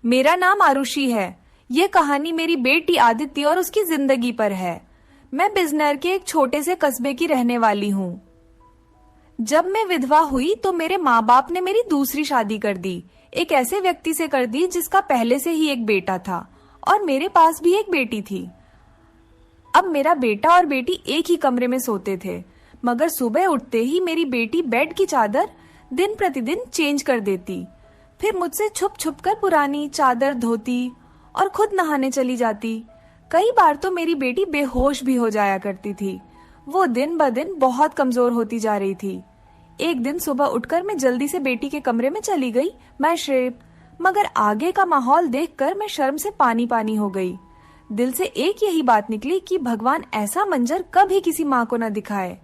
मेरा नाम आरुषि है। ये कहानी मेरी बेटी आदित्य और उसकी जिंदगी पर है। मैं बिजनौर के एक छोटे से कस्बे की रहने वाली हूँ। जब मैं विधवा हुई तो मेरे माँ बाप ने मेरी दूसरी शादी कर दी। एक ऐसे व्यक्ति से कर दी जिसका पहले से ही एक बेटा था और मेरे पास भी एक बेटी थी। अब मेरा बेटा और बेटी एक ही कमरे में सोते थे, मगर सुबह उठते ही मेरी बेटी बेड की चादर दिन प्रतिदिन चेंज कर देती, फिर मुझसे छुप छुप कर पुरानी चादर धोती और खुद नहाने चली जाती। कई बार तो मेरी बेटी बेहोश भी हो जाया करती थी। वो दिन ब दिन बहुत कमजोर होती जा रही थी। एक दिन सुबह उठकर मैं जल्दी से बेटी के कमरे में चली गई, मैं श्रेप, मगर आगे का माहौल देखकर मैं शर्म से पानी पानी हो गई। दिल से एक यही बात निकली कि भगवान ऐसा मंजर कभी किसी माँ को न दिखाए,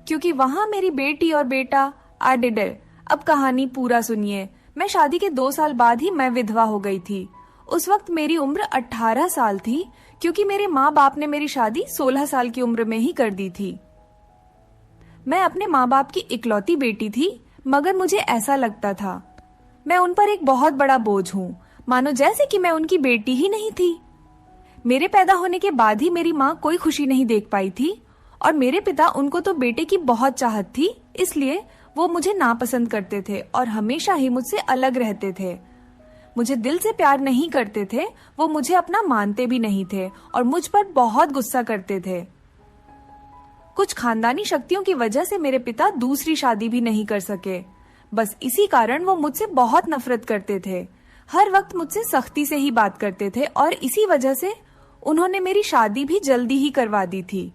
क्योंकि वहां मेरी बेटी और बेटा आडिडे। अब कहानी पूरा सुनिए। मैं शादी के 2 साल बाद ही मैं विधवा हो गई थी। उस वक्त मेरी उम्र 18 साल थी, क्योंकि मेरे माँ बाप ने मेरी शादी 16 साल की उम्र में ही कर दी थी। मैं अपने माँ बाप की इकलौती बेटी थी, मगर मुझे ऐसा लगता था मैं उन पर एक बहुत बड़ा बोझ हूँ, मानो जैसे कि मैं उनकी बेटी ही नहीं थी। मेरे पैदा होने के बाद ही मेरी माँ कोई खुशी नहीं देख पाई थी और मेरे पिता, उनको तो बेटे की बहुत चाहत थी, इसलिए वो मुझे नापसंद करते थे और हमेशा ही मुझसे अलग रहते थे। मुझे दिल से प्यार नहीं करते थे, वो मुझे अपना मानते भी नहीं थे और मुझ पर बहुत गुस्सा करते थे। कुछ खानदानी शक्तियों की वजह से मेरे पिता दूसरी शादी भी नहीं कर सके। बस इसी कारण वो मुझसे बहुत नफरत करते थे। हर वक्त मुझसे सख्ती से ही बात करते थे और इसी वजह से उन्होंने मेरी शादी भी जल्दी ही करवा दी थी।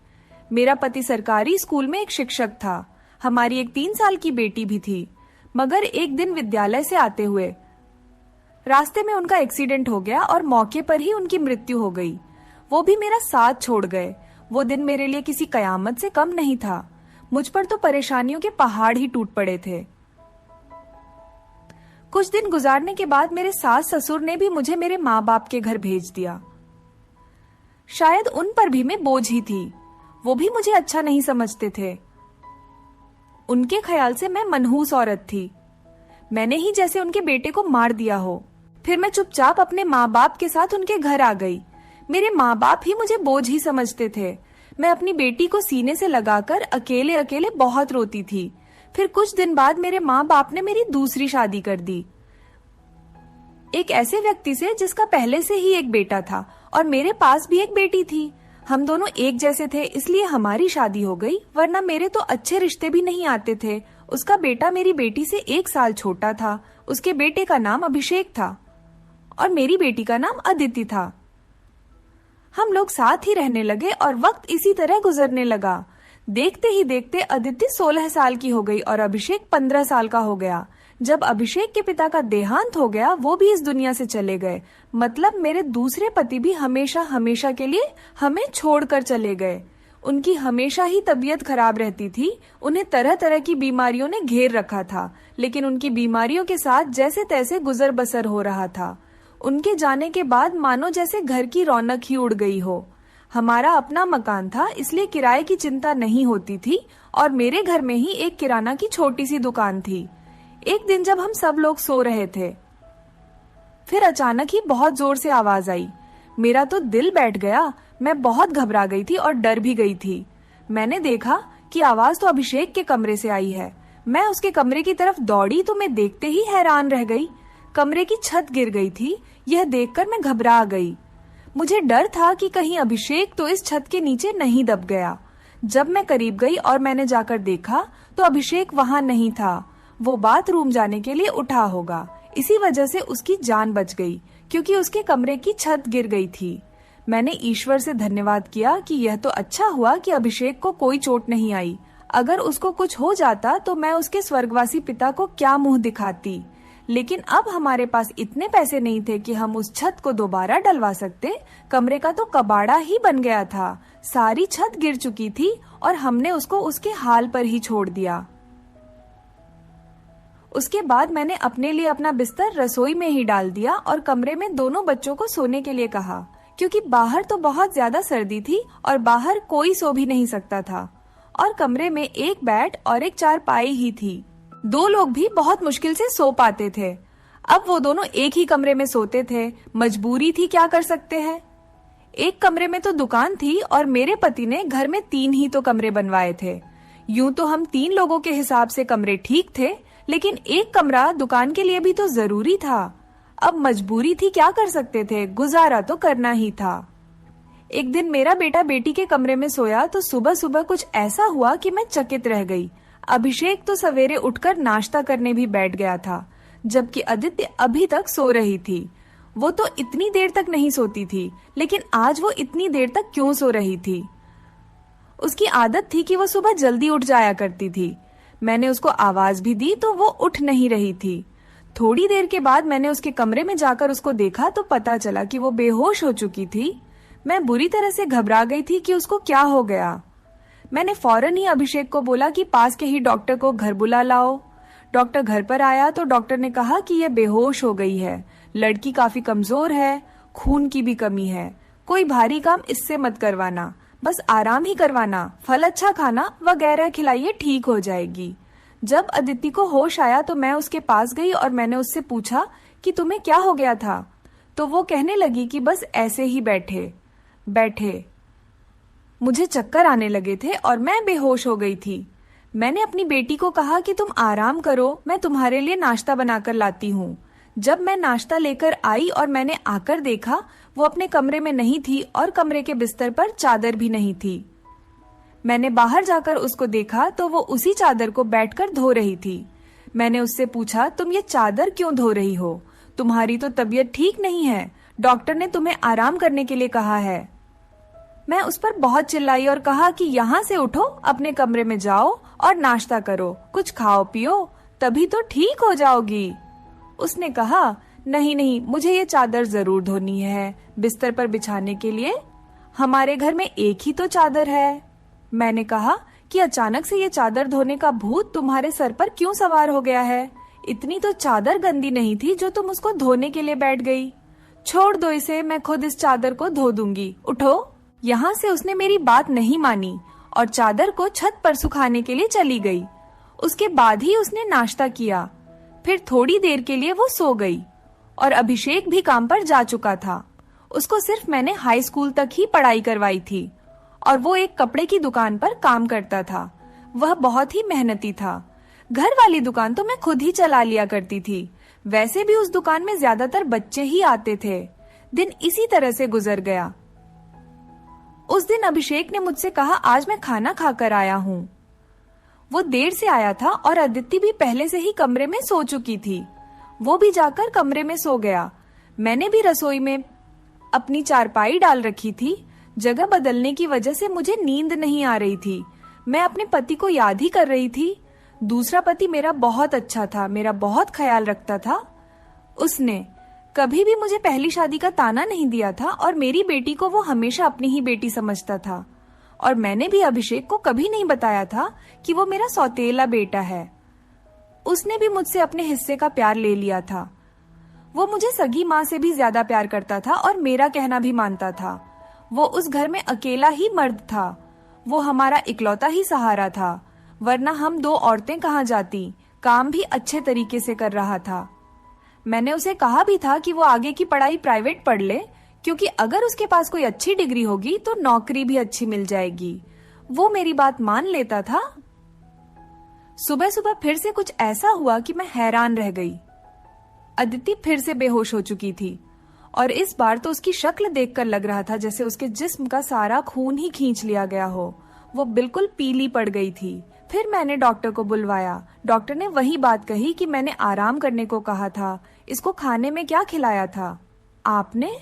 मेरा पति सरकारी स्कूल में एक शिक्षक था। हमारी एक 3 साल की बेटी भी थी, मगर एक दिन विद्यालय से आते हुए रास्ते में उनका एक्सीडेंट हो गया और मौके पर ही उनकी मृत्यु हो गई। वो भी मेरा साथ छोड़ गए। वो दिन मेरे लिए किसी कयामत से कम नहीं था। मुझ पर तो परेशानियों के पहाड़ ही टूट पड़े थे। कुछ दिन गुजारने के बाद मेरे सास ससुर ने भी मुझे मेरे माँ बाप के घर भेज दिया। शायद उन पर भी मैं बोझ ही थी। वो भी मुझे अच्छा नहीं समझते थे। उनके ख्याल से मैं मनहूस औरत थी। मैंने ही जैसे उनके बेटे को मार दिया हो। फिर मैं चुपचाप अपने माँ बाप के साथ उनके घर आ गई। मेरे माँ बाप ही मुझे बोझ ही समझते थे। मैं अपनी बेटी को सीने से लगाकर अकेले अकेले बहुत रोती थी। फिर कुछ दिन बाद मेरे माँ बाप ने मेरी दूसरी शादी कर दी, एक ऐसे व्यक्ति से जिसका पहले से ही एक बेटा था और मेरे पास भी एक बेटी थी। हम दोनों एक जैसे थे, इसलिए हमारी शादी हो गई, वरना मेरे तो अच्छे रिश्ते भी नहीं आते थे। उसका बेटा मेरी बेटी से 1 साल छोटा था। उसके बेटे का नाम अभिषेक था और मेरी बेटी का नाम अदिति था। हम लोग साथ ही रहने लगे और वक्त इसी तरह गुजरने लगा। देखते ही देखते अदिति 16 साल की हो गई और अभिषेक 15 साल का हो गया। जब अभिषेक के पिता का देहांत हो गया, वो भी इस दुनिया से चले गए। मतलब मेरे दूसरे पति भी हमेशा हमेशा के लिए हमें छोड़कर चले गए। उनकी हमेशा ही तबीयत खराब रहती थी। उन्हें तरह तरह की बीमारियों ने घेर रखा था, लेकिन उनकी बीमारियों के साथ जैसे तैसे गुजर बसर हो रहा था। उनके जाने के बाद मानो जैसे घर की रौनक ही उड़ गई हो। हमारा अपना मकान था, इसलिए किराए की चिंता नहीं होती थी और मेरे घर में ही एक किराना की छोटी सी दुकान थी। एक दिन जब हम सब लोग सो रहे थे, फिर अचानक ही बहुत जोर से आवाज आई। मेरा तो दिल बैठ गया। मैं बहुत घबरा गई थी और डर भी गई थी। मैंने देखा कि आवाज तो अभिषेक के कमरे से आई है। मैं उसके कमरे की तरफ दौड़ी तो मैं देखते ही हैरान रह गई। कमरे की छत गिर गई थी। यह देखकर मैं घबरा गई। मुझे डर था कि कहीं अभिषेक तो इस छत के नीचे नहीं दब गया। जब मैं करीब गई और मैंने जाकर देखा तो अभिषेक वहां नहीं था। वो बाथरूम जाने के लिए उठा होगा, इसी वजह से उसकी जान बच गई, क्योंकि उसके कमरे की छत गिर गई थी। मैंने ईश्वर से धन्यवाद किया कि यह तो अच्छा हुआ कि अभिषेक को कोई चोट नहीं आई। अगर उसको कुछ हो जाता तो मैं उसके स्वर्गवासी पिता को क्या मुंह दिखाती। लेकिन अब हमारे पास इतने पैसे नहीं थे कि हम उस छत को दोबारा डलवा सकते। कमरे का तो कबाड़ा ही बन गया था। सारी छत गिर चुकी थी और हमने उसको उसके हाल पर ही छोड़ दिया। उसके बाद मैंने अपने लिए अपना बिस्तर रसोई में ही डाल दिया और कमरे में दोनों बच्चों को सोने के लिए कहा, क्योंकि बाहर तो बहुत ज्यादा सर्दी थी और बाहर कोई सो भी नहीं सकता था और कमरे में एक बेड और एक चारपाई ही थी। 2 लोग भी बहुत मुश्किल से सो पाते थे। अब वो दोनों एक ही कमरे में सोते थे, मजबूरी थी, क्या कर सकते हैं। एक कमरे में तो दुकान थी और मेरे पति ने घर में 3 ही तो कमरे बनवाए थे। यूं तो हम 3 लोगों के हिसाब से कमरे ठीक थे, लेकिन एक कमरा दुकान के लिए भी तो जरूरी था। अब मजबूरी थी, क्या कर सकते थे, गुजारा तो करना ही था। एक दिन मेरा बेटा बेटी के कमरे में सोया तो सुबह सुबह कुछ ऐसा हुआ कि मैं चकित रह गई। अभिषेक तो सवेरे उठकर नाश्ता करने भी बैठ गया था, जबकि अदिति अभी तक सो रही थी। वो तो इतनी देर तक नहीं सोती थी, लेकिन आज वो इतनी देर तक क्यों सो रही थी? उसकी आदत थी कि वो सुबह जल्दी उठ जाया करती थी। मैंने उसको आवाज भी दी तो वो उठ नहीं रही थी। थोड़ी देर के बाद मैंने उसके कमरे में जाकर उसको देखा तो पता चला कि वो बेहोश हो चुकी थी। मैं बुरी तरह से घबरा गई थी कि उसको क्या हो गया। मैंने फौरन ही अभिषेक को बोला कि पास के ही डॉक्टर को घर बुला लाओ। डॉक्टर घर पर आया तो डॉक्टर ने कहा कि यह बेहोश हो गई है, लड़की काफी कमजोर है, खून की भी कमी है, कोई भारी काम इससे मत करवाना, बस आराम ही करवाना, फल अच्छा खाना वगैरह खिलाइए, ठीक हो जाएगी। जब अदिति को होश आया तो मैं उसके पास गई और मैंने उससे पूछा कि तुम्हें क्या हो गया था। तो वो कहने लगी कि बस ऐसे ही बैठे बैठे मुझे चक्कर आने लगे थे और मैं बेहोश हो गई थी। मैंने अपनी बेटी को कहा कि तुम आराम करो, मैं तुम्हारे लिए नाश्ता बनाकर लाती हूँ। जब मैं नाश्ता लेकर आई और मैंने आकर देखा, वो अपने कमरे में नहीं थी और कमरे के बिस्तर पर चादर भी नहीं थी। मैंने बाहर जाकर उसको देखा तो वो उसी चादर को बैठकर धो रही थी। मैंने उससे पूछा, तुम ये चादर क्यों धो रही हो? तुम्हारी तो तबीयत ठीक नहीं है, डॉक्टर ने तुम्हें आराम करने के लिए कहा है। मैं उस पर बहुत चिल्लाई और कहा कि यहाँ से उठो, अपने कमरे में जाओ और नाश्ता करो, कुछ खाओ पियो, तभी तो ठीक हो जाओगी। उसने कहा, नहीं नहीं, मुझे ये चादर जरूर धोनी है, बिस्तर पर बिछाने के लिए। हमारे घर में एक ही तो चादर है। मैंने कहा कि अचानक से ये चादर धोने का भूत तुम्हारे सर पर क्यों सवार हो गया है? इतनी तो चादर गंदी नहीं थी जो तुम उसको धोने के लिए बैठ गई। छोड़ दो इसे, मैं खुद इस चादर को धो दूंगी, उठो। यहाँ से उसने मेरी बात नहीं मानी और चादर को छत पर सुखाने के लिए चली गई। उसके बाद ही उसने नाश्ता किया। फिर थोड़ी देर के लिए वो सो गई और अभिषेक भी काम पर जा चुका था। उसको सिर्फ मैंने हाई स्कूल तक ही पढ़ाई करवाई थी और वो एक कपड़े की दुकान पर काम करता था। वह बहुत ही मेहनती था। घर वाली दुकान तो मैं खुद ही चला लिया करती थी। वैसे भी उस दुकान में ज्यादातर बच्चे ही आते थे। दिन इसी तरह से गुजर गया। उस दिन अभिषेक ने मुझसे कहा, आज मैं खाना खाकर आया हूँ। वो देर से आया था और अदिति भी पहले से ही कमरे में सो चुकी थी। वो भी जाकर कमरे में सो गया। मैंने भी रसोई में अपनी चारपाई डाल रखी थी। जगह बदलने की वजह से मुझे नींद नहीं आ रही थी। मैं अपने पति को याद ही कर रही थी। दूसरा पति मेरा बहुत अच्छा था, मेरा बहुत ख्याल रखता था। उसने कभी भी मुझे पहली शादी का ताना नहीं दिया था और मेरी बेटी को वो हमेशा अपनी ही बेटी समझता था। और मैंने भी अभिषेक को कभी नहीं बताया था कि वो मेरा सौतेला बेटा है। उसने भी मुझसे अपने हिस्से का प्यार ले लिया था। वो मुझे सगी माँ से भी ज्यादा प्यार करता था और मेरा कहना भी मानता था। वो उस घर में अकेला ही मर्द था। वो हमारा इकलौता ही सहारा था, वरना हम 2 औरतें कहाँ जाती। काम भी अच्छे तरीके से कर रहा था। मैंने उसे कहा भी था कि वो आगे की पढ़ाई प्राइवेट पढ़ ले, क्योंकि अगर उसके पास कोई अच्छी डिग्री होगी तो नौकरी भी अच्छी मिल जाएगी। वो मेरी बात मान लेता था। सुबह सुबह फिर से कुछ ऐसा हुआ कि मैं हैरान रह गई। अदिति फिर से बेहोश हो चुकी थी और इस बार तो उसकी शक्ल देखकर लग रहा था जैसे उसके जिस्म का सारा खून ही खींच लिया गया हो। वो बिल्कुल पीली पड़ गई थी। फिर मैंने डॉक्टर को बुलवाया। डॉक्टर ने वही बात कही कि मैंने आराम करने को कहा था। इसको खाने में क्या खिलाया था आपने?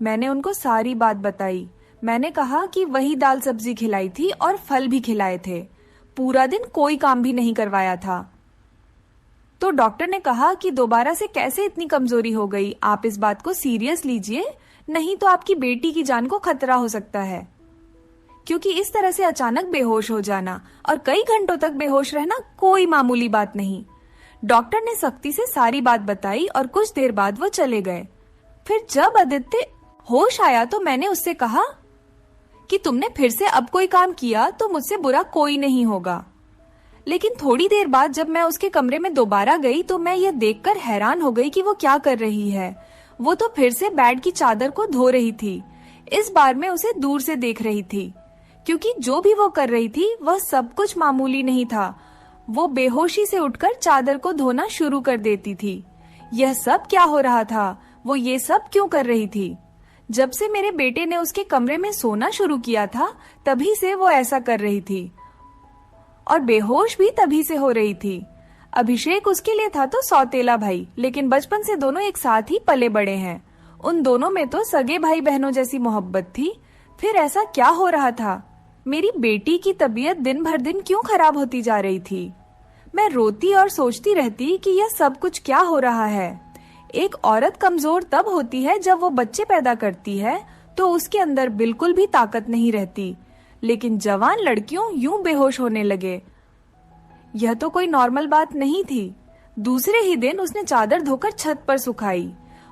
मैंने उनको सारी बात बताई। मैंने कहा कि वही दाल सब्जी खिलाई थी और फल भी खिलाए थे। पूरा दिन कोई काम भी नहीं करवाया था। तो डॉक्टर ने कहा कि दोबारा से कैसे इतनी कमजोरी हो गई, आप इस बात को सीरियस लीजिए, नहीं तो आपकी बेटी की जान को खतरा हो सकता है। क्योंकि इस तरह से अचानक बेहोश हो जाना और कई घंटों तक बेहोश रहना कोई मामूली बात नहीं। डॉक्टर ने सख्ती से सारी बात बताई और कुछ देर बाद वो चले गए। फिर जब आदित्य होश आया तो मैंने उससे कहा कि तुमने फिर से अब कोई काम किया तो मुझसे बुरा कोई नहीं होगा। लेकिन थोड़ी देर बाद जब मैं उसके कमरे में दोबारा गई तो मैं यह देखकर हैरान हो गई कि वो क्या कर रही है। वो तो फिर से बेड की चादर को धो रही थी। इस बार मैं उसे दूर से देख रही थी, क्योंकि जो भी वो कर रही थी वह सब कुछ मामूली नहीं था। वो बेहोशी से उठकर चादर को धोना शुरू कर देती थी। यह सब क्या हो रहा था? वो ये सब क्यों कर रही थी? जब से मेरे बेटे ने उसके कमरे में सोना शुरू किया था, तभी से वो ऐसा कर रही थी, और बेहोश भी तभी से हो रही थी। अभिषेक उसके लिए था तो सौतेला भाई, लेकिन बचपन से दोनों एक साथ ही पले बड़े हैं। उन दोनों में तो सगे भाई बहनों जैसी मोहब्बत थी। फिर ऐसा क्या हो रहा था? मेरी बेटी की तबीयत दिन भर दिन क्यों खराब होती जा रही थी? मैं रोती और सोचती रहती कि यह सब कुछ क्या हो रहा है। एक औरत कमजोर तब होती है जब वो बच्चे पैदा करती है तो उसके अंदर बिल्कुल भी ताकत नहीं रहती, लेकिन जवान लड़कियों यूं बेहोश होने लगे। यह तो कोई नॉर्मल बात नहीं थी। दूसरे ही दिन उसने चादर धोकर छत पर सुखाई।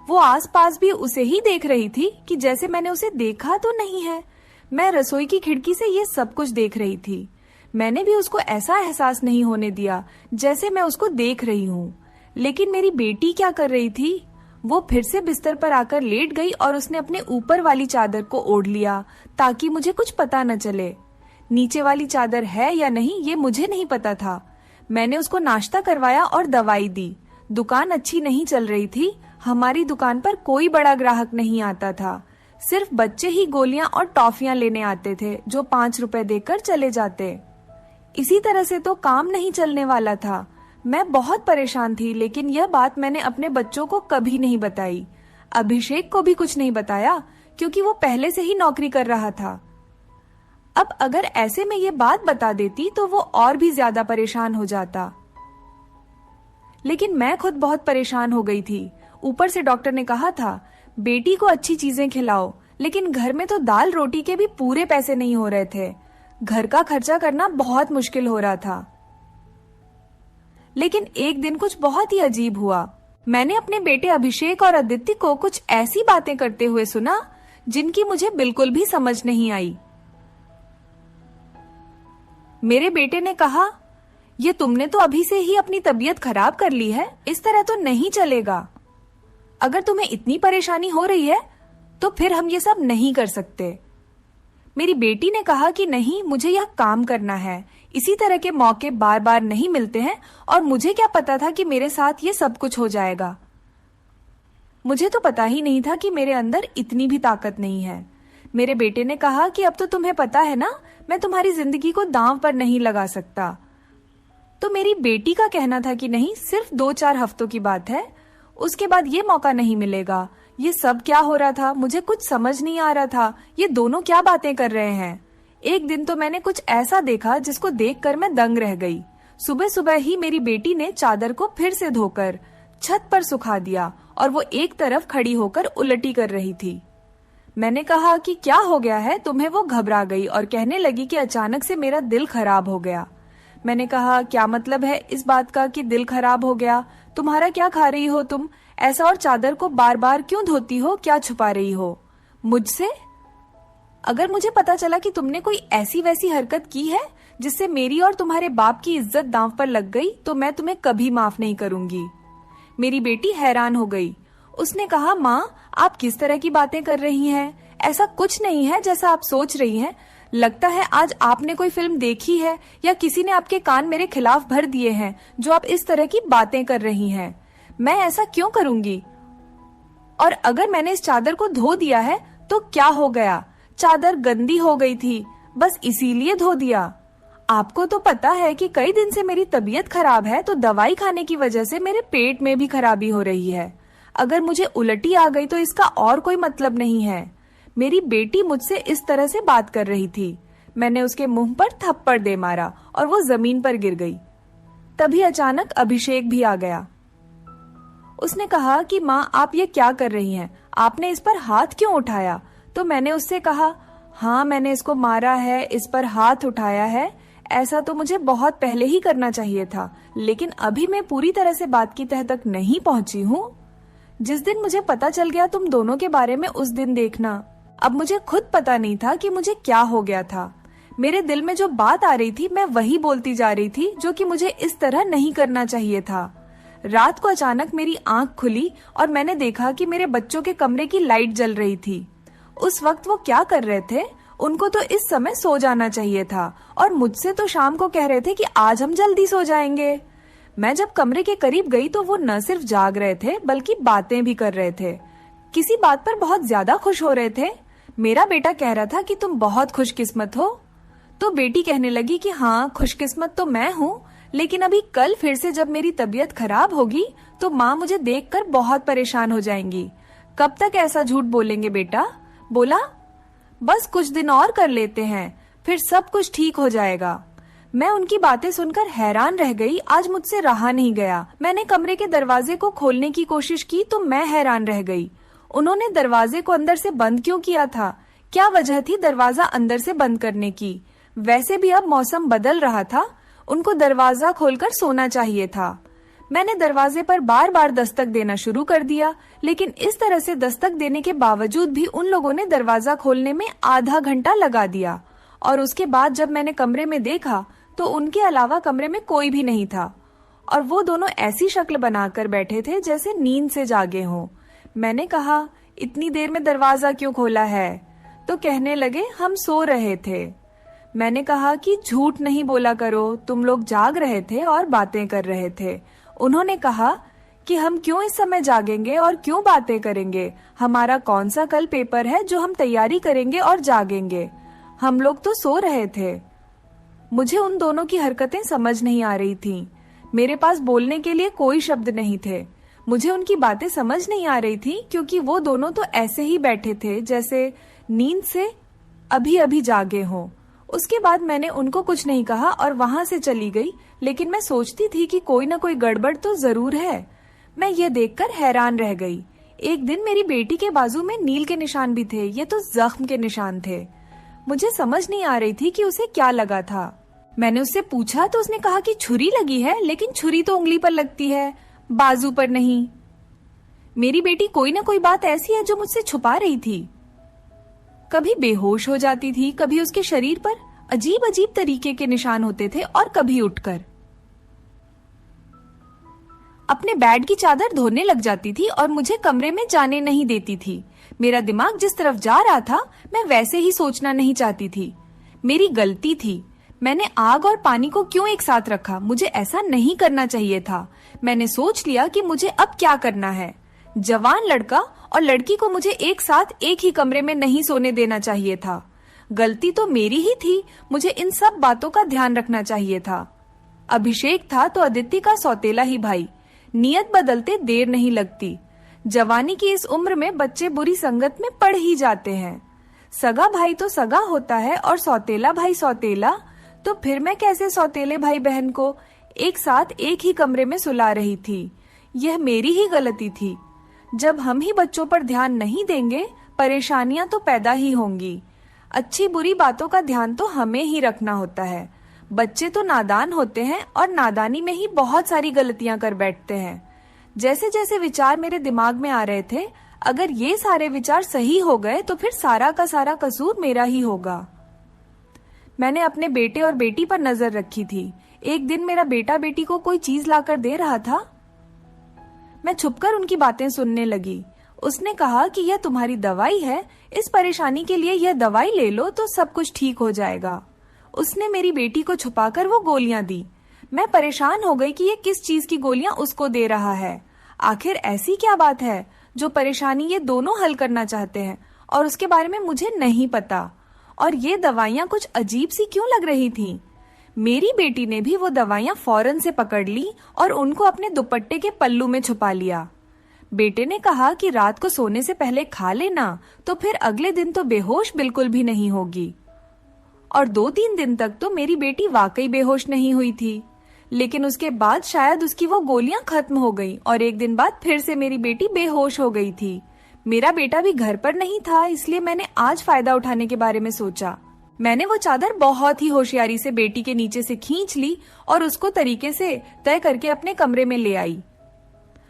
वो आसपास भी उसे ही देख रही थी कि जैसे मैंने उसे देखा तो नहीं है। मैं रसोई की खिड़की से ये सब कुछ देख रही थी। मैंने भी उसको ऐसा एहसास नहीं होने दिया जैसे मैं उसको देख रही हूँ। लेकिन मेरी बेटी क्या कर रही थी? वो फिर से बिस्तर पर आकर लेट गई और उसने अपने ऊपर वाली चादर को ओढ़ लिया ताकि मुझे कुछ पता न चले। नीचे वाली चादर है या नहीं ये मुझे नहीं पता था। मैंने उसको नाश्ता करवाया और दवाई दी। दुकान अच्छी नहीं चल रही थी। हमारी दुकान पर कोई बड़ा ग्राहक नहीं आता था। सिर्फ बच्चे ही गोलियां और टॉफियां लेने आते थे जो 5 रुपए देकर चले जाते। इसी तरह से तो काम नहीं चलने वाला था। मैं बहुत परेशान थी, लेकिन यह बात मैंने अपने बच्चों को कभी नहीं बताई। अभिषेक को भी कुछ नहीं बताया क्योंकि वो पहले से ही नौकरी कर रहा था। अब अगर ऐसे में ये बात बता देती तो वो और भी ज्यादा परेशान हो जाता। लेकिन मैं खुद बहुत परेशान हो गई थी। ऊपर से डॉक्टर ने कहा था बेटी को अच्छी चीजें खिलाओ, लेकिन घर में तो दाल रोटी के भी पूरे पैसे नहीं हो रहे थे। घर का खर्चा करना बहुत मुश्किल हो रहा था। लेकिन एक दिन कुछ बहुत ही अजीब हुआ। मैंने अपने बेटे अभिषेक और आदित्य को कुछ ऐसी बातें करते हुए सुना जिनकी मुझे बिल्कुल भी समझ नहीं आई। मेरे बेटे ने कहा, ये तुमने तो अभी से ही अपनी तबीयत खराब कर ली है, इस तरह तो नहीं चलेगा। अगर तुम्हें इतनी परेशानी हो रही है तो फिर हम ये सब नहीं कर सकते। मेरी बेटी ने कहा कि नहीं, मुझे यह काम करना है। इसी तरह के मौके बार बार नहीं मिलते हैं और मुझे क्या पता था कि मेरे साथ ये सब कुछ हो जाएगा। मुझे तो पता ही नहीं था कि मेरे अंदर इतनी भी ताकत नहीं है। मेरे बेटे ने कहा कि अब तो तुम्हें पता है ना, मैं तुम्हारी जिंदगी को दांव पर नहीं लगा सकता। तो मेरी बेटी का कहना था कि नहीं, सिर्फ 2-4 हफ्तों की बात है, उसके बाद ये मौका नहीं मिलेगा। ये सब क्या हो रहा था? मुझे कुछ समझ नहीं आ रहा था। ये दोनों क्या बातें कर रहे हैं? एक दिन तो मैंने कुछ ऐसा देखा जिसको देखकर मैं दंग रह गई। सुबह सुबह ही मेरी बेटी ने चादर को फिर से धोकर छत पर सुखा दिया और वो एक तरफ खड़ी होकर उलटी कर रही थी। मैंने कहा कि क्या हो गया है तुम्हें? वो घबरा गई और कहने लगी कि अचानक से मेरा दिल खराब हो गया। मैंने कहा, क्या मतलब है इस बात का कि दिल खराब हो गया? तुम्हारा क्या खा रही हो तुम ऐसा, और चादर को बार बार क्यों धोती हो? क्या छुपा रही हो मुझसे? अगर मुझे पता चला कि तुमने कोई ऐसी वैसी हरकत की है जिससे मेरी और तुम्हारे बाप की इज्जत दांव पर लग गई तो मैं तुम्हें कभी माफ नहीं करूंगी। मेरी बेटी हैरान हो गई। उसने कहा, माँ आप किस तरह की बातें कर रही हैं? ऐसा कुछ नहीं है जैसा आप सोच रही हैं। लगता है आज आपने कोई फिल्म देखी है या किसी ने आपके कान मेरे खिलाफ भर दिए हैं जो आप इस तरह की बातें कर रही हैं। मैं ऐसा क्यों करूंगी? और अगर मैंने इस चादर को धो दिया है तो क्या हो गया? चादर गंदी हो गई थी, बस इसीलिए धो दिया। आपको तो पता है कि कई दिन से मेरी तबीयत खराब है, तो दवाई खाने की वजह से मेरे पेट में भी खराबी हो रही है। अगर मुझे उल्टी आ गई तो इसका और कोई मतलब नहीं है। मेरी बेटी मुझसे इस तरह से बात कर रही थी। मैंने उसके मुंह पर थप्पड़ दे मारा और वो जमीन पर गिर गई। तभी अचानक अभिषेक भी आ गया। उसने कहा कि माँ आप ये क्या कर रही हैं? आपने इस पर हाथ क्यों उठाया? तो मैंने उससे कहा, हाँ मैंने इसको मारा है, इस पर हाथ उठाया है। ऐसा तो मुझे बहुत पहले ही करना चाहिए था, लेकिन अभी मैं पूरी तरह से बात की तह तक नहीं पहुंची हूँ। जिस दिन मुझे पता चल गया तुम दोनों के बारे में, उस दिन देखना। अब मुझे खुद पता नहीं था कि मुझे क्या हो गया था। मेरे दिल में जो बात आ रही थी मैं वही बोलती जा रही थी, जो कि मुझे इस तरह नहीं करना चाहिए था। रात को अचानक मेरी आंख खुली और मैंने देखा कि मेरे बच्चों के कमरे की लाइट जल रही थी। उस वक्त वो क्या कर रहे थे? उनको तो इस समय सो जाना चाहिए था और मुझसे तो शाम को कह रहे थे कि आज हम जल्दी सो जाएंगे। मैं जब कमरे के करीब गई तो वो न सिर्फ जाग रहे थे बल्कि बातें भी कर रहे थे। किसी बात पर बहुत ज्यादा खुश हो रहे थे। मेरा बेटा कह रहा था कि तुम बहुत खुशकिस्मत हो। तो बेटी कहने लगी कि हाँ, खुशकिस्मत तो मैं हूँ, लेकिन अभी कल फिर से जब मेरी तबीयत खराब होगी तो माँ मुझे देखकर बहुत परेशान हो जाएंगी। कब तक ऐसा झूठ बोलेंगे बेटा? बोला, बस कुछ दिन और कर लेते हैं, फिर सब कुछ ठीक हो जाएगा। मैं उनकी बातें सुनकर हैरान रह गई। आज मुझसे रहा नहीं गया। मैंने कमरे के दरवाजे को खोलने की कोशिश की तो मैं हैरान रह गई। उन्होंने दरवाजे को अंदर से बंद क्यों किया था? क्या वजह थी दरवाजा अंदर से बंद करने की? वैसे भी अब मौसम बदल रहा था, उनको दरवाजा खोलकर सोना चाहिए था। मैंने दरवाजे पर बार बार दस्तक देना शुरू कर दिया, लेकिन इस तरह से दस्तक देने के बावजूद भी उन लोगों ने दरवाजा खोलने में आधा घंटा लगा दिया। और उसके बाद जब मैंने कमरे में देखा तो उनके अलावा कमरे में कोई भी नहीं था और वो दोनों ऐसी शक्ल बनाकर बैठे थे जैसे नींद से जागे हों। मैंने कहा, इतनी देर में दरवाजा क्यों खोला है? तो कहने लगे, हम सो रहे थे। मैंने कहा कि झूठ नहीं बोला करो, तुम लोग जाग रहे थे और बातें कर रहे थे। उन्होंने कहा कि हम क्यों इस समय जागेंगे और क्यों बातें करेंगे? हमारा कौन सा कल पेपर है जो हम तैयारी करेंगे और जागेंगे? हम लोग तो सो रहे थे। मुझे उन दोनों की हरकतें समझ नहीं आ रही थीं। मेरे पास बोलने के लिए कोई शब्द नहीं थे। मुझे उनकी बातें समझ नहीं आ रही थी क्योंकि वो दोनों तो ऐसे ही बैठे थे जैसे नींद से अभी अभी जागे हों। उसके बाद मैंने उनको कुछ नहीं कहा और वहां से चली गई, लेकिन मैं सोचती थी कि कोई ना कोई गड़बड़ तो जरूर है। मैं ये देखकर हैरान रह गई। एक दिन मेरी बेटी के बाजू में नील के निशान भी थे। ये तो जख्म के निशान थे। मुझे समझ नहीं आ रही थी कि उसे क्या लगा था। मैंने उससे पूछा तो उसने कहा कि छुरी लगी है, लेकिन छुरी तो उंगली पर लगती है, बाजू पर नहीं। मेरी बेटी कोई ना कोई बात ऐसी है जो मुझसे छुपा रही थी। कभी बेहोश हो जाती थी, कभी उसके शरीर पर अजीब अजीब तरीके के निशान होते थे और कभी उठकर अपने बेड की चादर धोने लग जाती थी और मुझे कमरे में जाने नहीं देती थी। मेरा दिमाग जिस तरफ जा रहा था मैं वैसे ही सोचना नहीं चाहती थी। मेरी गलती थी। मैंने आग और पानी को क्यों एक साथ रखा? मुझे ऐसा नहीं करना चाहिए था। मैंने सोच लिया कि मुझे अब क्या करना है। जवान लड़का और लड़की को मुझे एक साथ एक ही कमरे में नहीं सोने देना चाहिए था। गलती तो मेरी ही थी। मुझे इन सब बातों का ध्यान रखना चाहिए था। अभिषेक था तो अदिति का सौतेला ही भाई। नियत बदलते देर नहीं लगती। जवानी की इस उम्र में बच्चे बुरी संगत में पड़ ही जाते हैं। सगा भाई तो सगा होता है और सौतेला भाई सौतेला। तो फिर मैं कैसे सौतेले भाई बहन को एक साथ एक ही कमरे में सुला रही थी? यह मेरी ही गलती थी। जब हम ही बच्चों पर ध्यान नहीं देंगे, परेशानियां तो पैदा ही होंगी। अच्छी बुरी बातों का ध्यान तो हमें ही रखना होता है। बच्चे तो नादान होते हैं और नादानी में ही बहुत सारी गलतियां कर बैठते हैं। जैसे जैसे विचार मेरे दिमाग में आ रहे थे, अगर ये सारे विचार सही हो गए तो फिर सारा का सारा कसूर मेरा ही होगा। मैंने अपने बेटे और बेटी पर नजर रखी थी। एक दिन मेरा बेटा बेटी को कोई चीज लाकर दे रहा था। मैं छुपकर उनकी बातें सुनने लगी। उसने कहा कि यह तुम्हारी दवाई है, इस परेशानी के लिए यह दवाई ले लो तो सब कुछ ठीक हो जाएगा। उसने मेरी बेटी को छुपाकर वो गोलियां दी। मैं परेशान हो गई कि ये किस चीज की गोलियां उसको दे रहा है। आखिर ऐसी क्या बात है जो परेशानी ये दोनों हल करना चाहते हैं और उसके बारे में मुझे नहीं पता। और ये दवाइयां कुछ अजीब सी क्यों लग रही थी? मेरी बेटी ने भी वो दवाइयां फौरन से पकड़ ली और उनको अपने दुपट्टे के पल्लू में छुपा लिया। बेटे ने कहा कि रात को सोने से पहले खा लेना, तो फिर अगले दिन तो बेहोश बिल्कुल भी नहीं होगी। और 2-3 दिन तक तो मेरी बेटी वाकई बेहोश नहीं हुई थी, लेकिन उसके बाद शायद उसकी वो गोलियां खत्म हो गई और एक दिन बाद फिर से मेरी बेटी बेहोश हो गई थी। मेरा बेटा भी घर पर नहीं था, इसलिए मैंने आज फायदा उठाने के बारे में सोचा। मैंने वो चादर बहुत ही होशियारी से बेटी के नीचे से खींच ली और उसको तरीके से तय करके अपने कमरे में ले आई।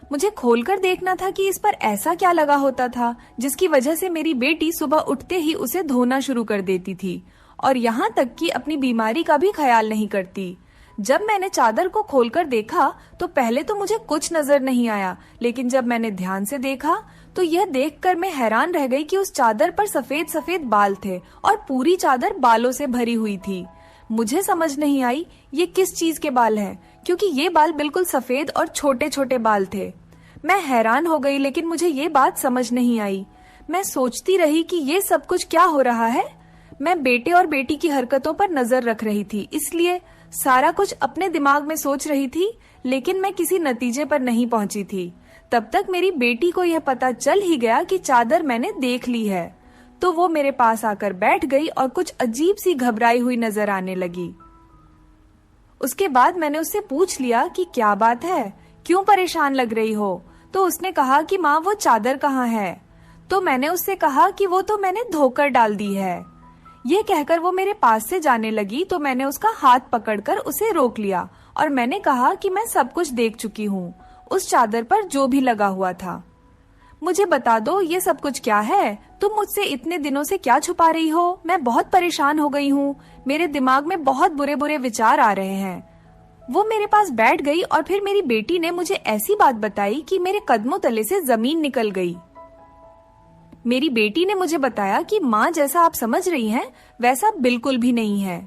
मुझे खोलकर देखना था कि इस पर ऐसा क्या लगा होता था जिसकी वजह से मेरी बेटी सुबह उठते ही उसे धोना शुरू कर देती थी और यहाँ तक कि अपनी बीमारी का भी ख्याल नहीं करती। जब मैंने चादर को खोलकर देखा तो पहले तो मुझे कुछ नजर नहीं आया, लेकिन जब मैंने ध्यान से देखा तो यह देखकर मैं हैरान रह गई कि उस चादर पर सफेद सफेद बाल थे और पूरी चादर बालों से भरी हुई थी। मुझे समझ नहीं आई ये किस चीज के बाल हैं, क्योंकि ये बाल बिल्कुल सफेद और छोटे छोटे बाल थे। मैं हैरान हो गई, लेकिन मुझे ये बात समझ नहीं आई। मैं सोचती रही कि ये सब कुछ क्या हो रहा है। मैं बेटे और बेटी की हरकतों पर नजर रख रही थी, इसलिए सारा कुछ अपने दिमाग में सोच रही थी, लेकिन मैं किसी नतीजे पर नहीं पहुंची थी। तब तक मेरी बेटी को यह पता चल ही गया कि चादर मैंने देख ली है, तो वो मेरे पास आकर बैठ गई और कुछ अजीब सी घबराई हुई नजर आने लगी। उसके बाद मैंने उससे पूछ लिया कि क्या बात है, क्यों परेशान लग रही हो? तो उसने कहा कि माँ वो चादर कहाँ है? तो मैंने उससे कहा कि वो तो मैंने धोकर डाल दी है। ये कहकर वो मेरे पास से जाने लगी, तो मैंने उसका हाथ पकड़कर उसे रोक लिया और मैंने कहा कि मैं सब कुछ देख चुकी हूँ, उस चादर पर जो भी लगा हुआ था। मुझे बता दो ये सब कुछ क्या है? तुम मुझसे इतने दिनों से क्या छुपा रही हो? मैं बहुत परेशान हो गई हूँ, मेरे दिमाग में बहुत बुरे बुरे विचार आ रहे हैं। वो मेरे पास बैठ गई और फिर मेरी बेटी ने मुझे ऐसी बात बताई कि मेरे कदमों तले से जमीन निकल गई। मेरी बेटी ने मुझे बताया कि माँ जैसा आप समझ रही हैं वैसा बिल्कुल भी नहीं है।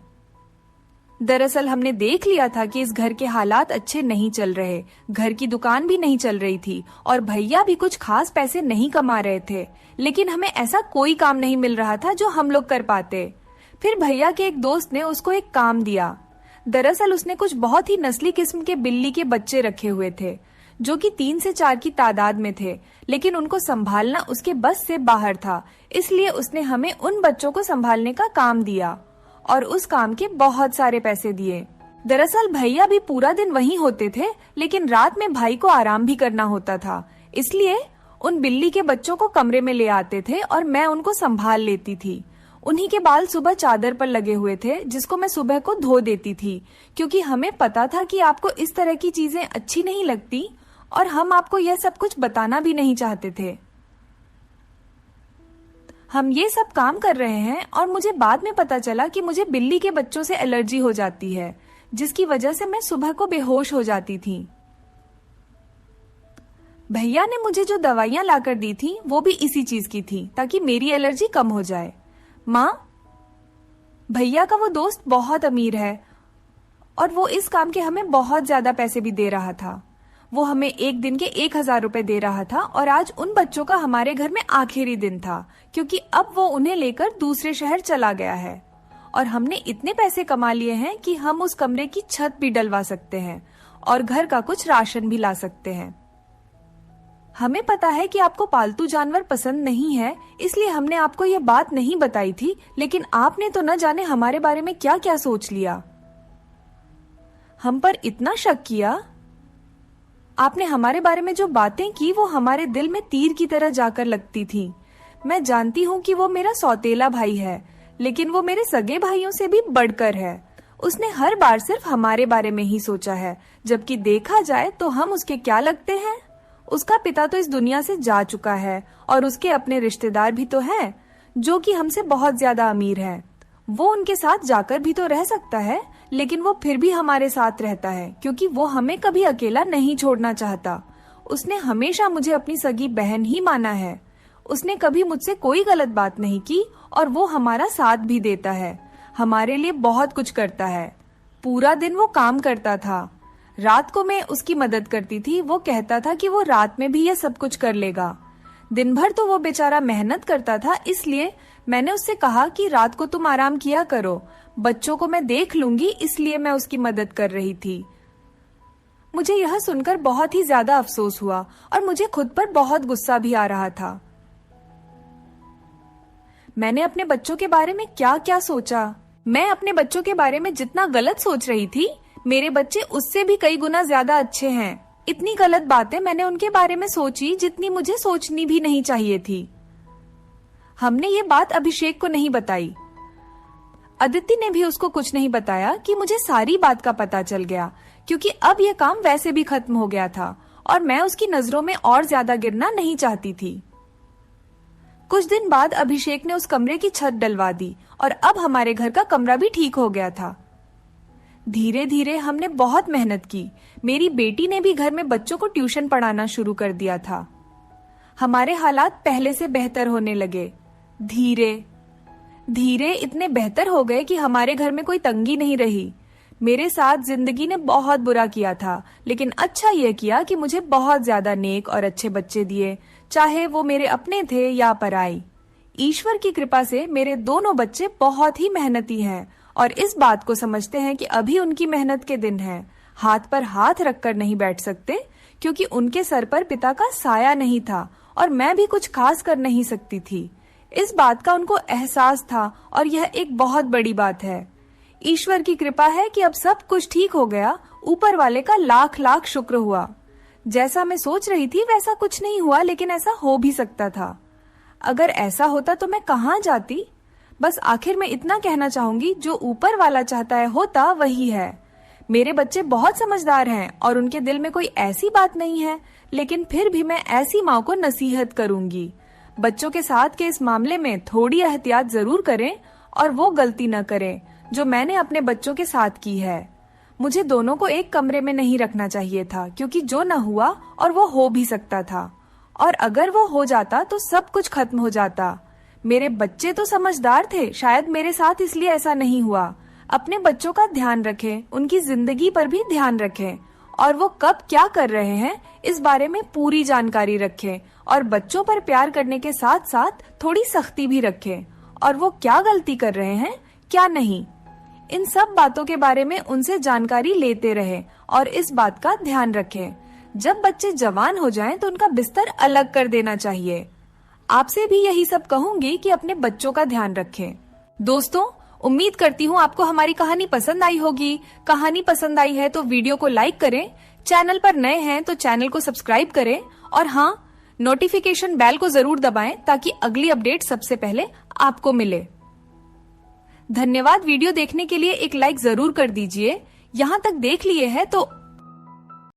दरअसल हमने देख लिया था कि इस घर के हालात अच्छे नहीं चल रहे, घर की दुकान भी नहीं चल रही थी और भैया भी कुछ खास पैसे नहीं कमा रहे थे, लेकिन हमें ऐसा कोई काम नहीं मिल रहा था जो हम लोग कर पाते। फिर भैया के एक दोस्त ने उसको एक काम दिया। दरअसल उसने कुछ बहुत ही नस्ली किस्म के बिल्ली के बच्चे रखे हुए थे, जो कि 3 से 4 की तादाद में थे, लेकिन उनको संभालना उसके बस से बाहर था। इसलिए उसने हमें उन बच्चों को संभालने का काम दिया और उस काम के बहुत सारे पैसे दिए। दरअसल भैया भी पूरा दिन वहीं होते थे, लेकिन रात में भाई को आराम भी करना होता था, इसलिए उन बिल्ली के बच्चों को कमरे में ले आते थे और मैं उनको संभाल लेती थी। उन्हीं के बाल सुबह चादर पर लगे हुए थे, जिसको मैं सुबह को धो देती थी, क्योंकि हमें पता था कि आपको इस तरह की चीजें अच्छी नहीं लगती और हम आपको यह सब कुछ बताना भी नहीं चाहते थे। हम ये सब काम कर रहे हैं और मुझे बाद में पता चला कि मुझे बिल्ली के बच्चों से एलर्जी हो जाती है, जिसकी वजह से मैं सुबह को बेहोश हो जाती थी। भैया ने मुझे जो दवाइयां लाकर दी थी वो भी इसी चीज की थी, ताकि मेरी एलर्जी कम हो जाए। माँ, भैया का वो दोस्त बहुत अमीर है और वो इस काम के हमें बहुत ज्यादा पैसे भी दे रहा था। वो हमें एक दिन के 1000 रुपए दे रहा था और आज उन बच्चों का हमारे घर में आखिरी दिन था, क्योंकि अब वो उन्हें लेकर दूसरे शहर चला गया है और हमने इतने पैसे कमा लिए हैं कि हम उस कमरे की छत भी डलवा सकते हैं और घर का कुछ राशन भी ला सकते हैं। हमें पता है कि आपको पालतू जानवर पसंद नहीं है, इसलिए हमने आपको ये बात नहीं बताई थी, लेकिन आपने तो न जाने हमारे बारे में क्या क्या सोच लिया। हम पर इतना शक किया। आपने हमारे बारे में जो बातें की वो हमारे दिल में तीर की तरह जाकर लगती थी। मैं जानती हूँ कि वो मेरा सौतेला भाई है, लेकिन वो मेरे सगे भाइयों से भी बढ़कर है। उसने हर बार सिर्फ हमारे बारे में ही सोचा है, जबकि देखा जाए तो हम उसके क्या लगते हैं। उसका पिता तो इस दुनिया से जा चुका है और उसके अपने रिश्तेदार भी तो हैं, जो कि हमसे बहुत ज्यादा अमीर हैं। वो उनके साथ जाकर भी तो रह सकता है, लेकिन वो फिर भी हमारे साथ रहता है, क्योंकि वो हमें कभी अकेला नहीं छोड़ना चाहता। उसने हमेशा मुझे अपनी सगी बहन ही माना है। उसने कभी मुझसे कोई गलत बात नहीं की और वो हमारा साथ भी देता है, हमारे लिए बहुत कुछ करता है। पूरा दिन वो काम करता था, रात को मैं उसकी मदद करती थी। वो कहता था कि वो रात में भी ये सब कुछ कर लेगा। दिन भर तो वो बेचारा मेहनत करता था, इसलिए मैंने उससे कहा कि रात को तुम आराम किया करो, बच्चों को मैं देख लूंगी, इसलिए मैं उसकी मदद कर रही थी। मुझे यह सुनकर बहुत ही ज्यादा अफसोस हुआ और मुझे खुद पर बहुत गुस्सा भी आ रहा था। मैंने अपने बच्चों के बारे में क्या क्या सोचा। मैं अपने बच्चों के बारे में जितना गलत सोच रही थी, मेरे बच्चे उससे भी कई गुना ज्यादा अच्छे हैं। इतनी गलत बातें मैंने उनके बारे में सोची जितनी मुझे सोचनी भी नहीं चाहिए थी। हमने ये बात अभिषेक को नहीं बताई। अदिति ने भी उसको कुछ नहीं बताया कि मुझे सारी बात का पता चल गया, क्योंकि अब यह काम वैसे भी खत्म हो गया था और मैं उसकी नजरों में और ज्यादा गिरना नहीं चाहती थी। कुछ दिन बाद अभिषेक ने उस कमरे की छत डलवा दी और अब हमारे घर का कमरा भी ठीक हो गया था। धीरे धीरे हमने बहुत मेहनत की। मेरी बेटी ने भी घर में बच्चों को ट्यूशन पढ़ाना शुरू कर दिया था। हमारे हालात पहले से बेहतर होने लगे। धीरे धीरे इतने बेहतर हो गए कि हमारे घर में कोई तंगी नहीं रही। मेरे साथ जिंदगी ने बहुत बुरा किया था, लेकिन अच्छा यह किया कि मुझे बहुत ज्यादा नेक और अच्छे बच्चे दिए, चाहे वो मेरे अपने थे या पराई। ईश्वर की कृपा से मेरे दोनों बच्चे बहुत ही मेहनती हैं और इस बात को समझते हैं कि अभी उनकी मेहनत के दिन हैं। हाथ पर हाथ रखकर नहीं बैठ सकते, क्योंकि उनके सर पर पिता का साया नहीं था और मैं भी कुछ खास कर नहीं सकती थी। इस बात का उनको एहसास था और यह एक बहुत बड़ी बात है। ईश्वर की कृपा है कि अब सब कुछ ठीक हो गया। ऊपर वाले का लाख लाख शुक्र हुआ। जैसा मैं सोच रही थी वैसा कुछ नहीं हुआ, लेकिन ऐसा हो भी सकता था। अगर ऐसा होता तो मैं कहाँ जाती। बस आखिर में इतना कहना चाहूंगी, जो ऊपर वाला चाहता है होता वही है। मेरे बच्चे बहुत समझदार हैं और उनके दिल में कोई ऐसी बात नहीं है, लेकिन फिर भी मैं ऐसी माँ को नसीहत करूंगी, बच्चों के साथ के इस मामले में थोड़ी एहतियात जरूर करें और वो गलती न करें जो मैंने अपने बच्चों के साथ की है। मुझे दोनों को एक कमरे में नहीं रखना चाहिए था, क्योंकि जो न हुआ और वो हो भी सकता था, और अगर वो हो जाता तो सब कुछ खत्म हो जाता। मेरे बच्चे तो समझदार थे, शायद मेरे साथ इसलिए ऐसा नहीं हुआ। अपने बच्चों का ध्यान रखें, उनकी जिंदगी पर भी ध्यान रखें और वो कब क्या कर रहे हैं इस बारे में पूरी जानकारी रखें, और बच्चों पर प्यार करने के साथ साथ थोड़ी सख्ती भी रखें, और वो क्या गलती कर रहे हैं क्या नहीं, इन सब बातों के बारे में उनसे जानकारी लेते रहें और इस बात का ध्यान रखें। जब बच्चे जवान हो जाएं तो उनका बिस्तर अलग कर देना चाहिए। आपसे भी यही सब कहूंगी कि अपने बच्चों का ध्यान रखें। दोस्तों, उम्मीद करती हूँ आपको हमारी कहानी पसंद आई होगी। कहानी पसंद आई है तो वीडियो को लाइक करें, चैनल पर नए हैं तो चैनल को सब्सक्राइब करें और हाँ, नोटिफिकेशन बेल को जरूर दबाएं ताकि अगली अपडेट सबसे पहले आपको मिले। धन्यवाद। वीडियो देखने के लिए एक लाइक जरूर कर दीजिए। यहाँ तक देख लिए है तो